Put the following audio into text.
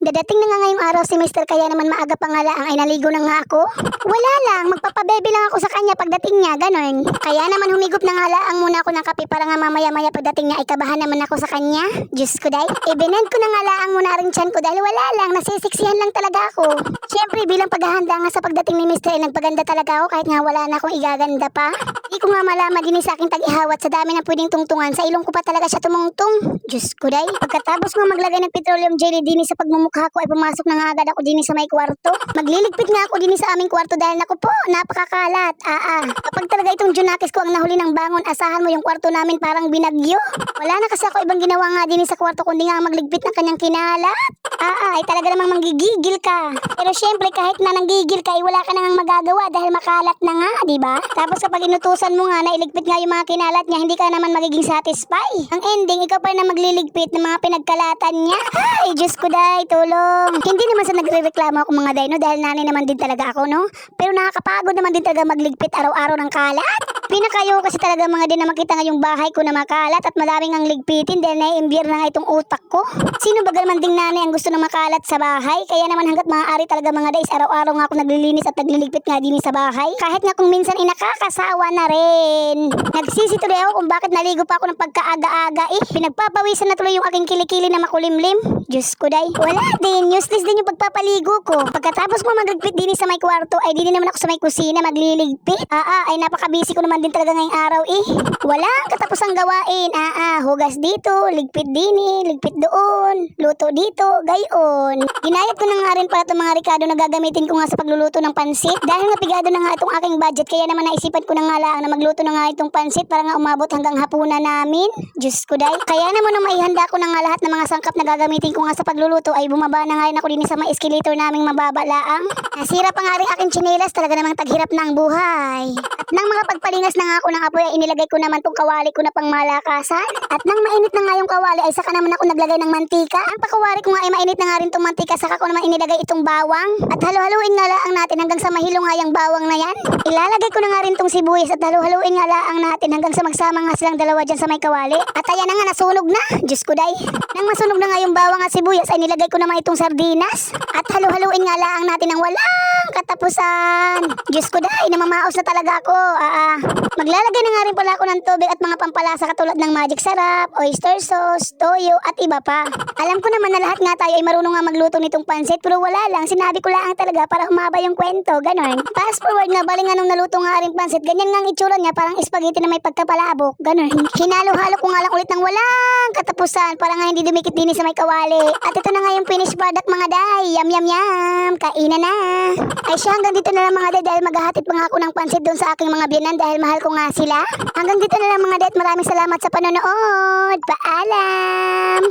Dadating na nga ngayong araw si Mister, kaya naman maaga pa nga lang ay naligo na nga ako. Wala lang, magpapabebe lang ako sa kanya pagdating niya, ganon. Kaya naman humigop na nga lang muna ako ng kape para nga mamaya-maya pagdating niya ay kabahan naman ako sa kanya. Diyos ko day, ibinend ko na nga lang muna rin tiyan ko dahil wala lang, nasisiksihan lang talaga ako. Siyempre bilang paghahanda nga sa pagdating ni Mister ay nagpaganda talaga ako kahit nga wala na akong igaganda pa. Di ko nga malaman din sa aking tag-ihawat sa dami ng pwedeng tungtungan, sa ilong ko pa talaga siya tumungtong. Diyos ko day, pagkatapos ko maglagay ng petroleum jelly din sa pagmumukha ko ay pumasok na nga agad ako din sa may kwarto. Magliligpit nga ako din sa aming kwarto dahil naku po, napakakalat. Kapag talaga itong Junakis ko ang nahuli ng bangon, asahan mo yung kwarto namin parang binagyo. Wala na kasi ako ibang ginawa nga din sa kwarto kundi nga magligpit ng kanyang kinalat. Ay talaga namang manggigigil ka. Pero syempre kahit na nanggigil ka ay wala ka nang magagawa dahil makalat na nga, di ba? Tapos kapag inutusan mo nga na iligpit nga yung mga kinalat niya, hindi ka naman magiging satisfy. Ang ending, ikaw pa na magliligpit ng mga pinagkalatan niya. Ay, Diyos ko day, tulong. Hindi naman sa nagre-reklamo ako mga day, no? Dahil nanay naman din talaga ako, no? Pero nakakapagod naman din talaga magligpit araw-araw ng kalat. Pinakayo kasi talaga mga din na makita nga yung bahay ko na makalat at maraming ang ligpitin dahil naiimbir na nga itong utak ko. Sino ba naman ding nanay ang gusto ng makalat sa bahay? Kaya naman hanggat maaari talaga mga days, araw-araw nga ako naglilinis at nagliligpit nga din sa bahay. Kahit nga kung minsan nakakasawa na rin. Nagsisituloy ako kung bakit naligo pa ako ng pagkaaga-aga Pinagpapawisan na tuloy yung aking kilikili na makulimlim. Diyos ko day. Wala din, useless din yung pagpapaligo ko. Pagkatapos ko magligpit din sa may kwarto ay din naman ako sa may kusina magliligpit. Ay napaka-busy ko naman din talaga ngayong araw Wala katapusang gawain. Hugas dito, ligpit din ligpit doon, luto dito, gayon. Ginayat ko na nga rin pala itong mga rikado na gagamitin ko nga sa pagluluto ng pansit. Dahil nga pigado na nga itong aking budget, kaya naman naisipan ko na nga lang na magluto na nga itong pansit para nga umabot hanggang hapunan namin. Diyos ko day. Kaya naman nung maihanda ko na nga lahat ng mga sangkap na gagamitin ko nga sa pagluluto ay bumaba na nga rin ako din sa mga escalator naming mababa laang. Nasira pa nga rin aking tsinelas, talaga namang taghirap na ang buhay. At nang mga pagpalingas na nga ako ng apoy ay inilagay ko naman tong kawali ko na pang malakasan. At nang mainit na nga yung kawali ay saka naman ako naglagay ng mantika. Ang pakawari ko nga ay mainit na nga rin tong mantika, saka ko naman inilagay itong bawang. At halo-haluin nga laang natin hanggang sa mahilo nga yung bawang na yan. Ilalagay ko na nga rin tong sibuyas at halo-haluin nga laang natin hanggang sa magsama nga silang dalawa dyan sa may kawali. At ayan na nga, nasunog na. Diyos ko day. Nang masunog na nga yung bawang at sibuyas ay nilagay ko naman itong sardinas. At halo-haluin nga laang natin ng walang katapusan. Diyos ko day, namamaos na talaga ako. Maglalagay na nga rin pala ako ng tubig at mga pampalasa katulad ng magic sarap, oyster sauce, toyo at iba pa. Alam ko naman na lahat nga tayo ay marunong nga magluto nitong pansit, pero wala lang, sinabi ko lang talaga para humaba yung kwento, ganon. Fast forward nga, bali nga nung naluto nga rin pansit, ganyan nga ang itsura niya, parang spaghetti na may pagkapalabok, ganon. Hinalo-halo ko nga lang ulit ng walang katapusan para nga hindi dumikit din sa may kawali. At ito na nga yung finished product mga day. Yum yum yum, kainan na. Ay siya, hanggang dito na lang mga day dahil maghahatid pa nga ako ng pansit doon sa aking mga biyanan dahil mahal ko nga sila. Hanggang dito na lang mga day at maraming salamat sa panonood. Paalam!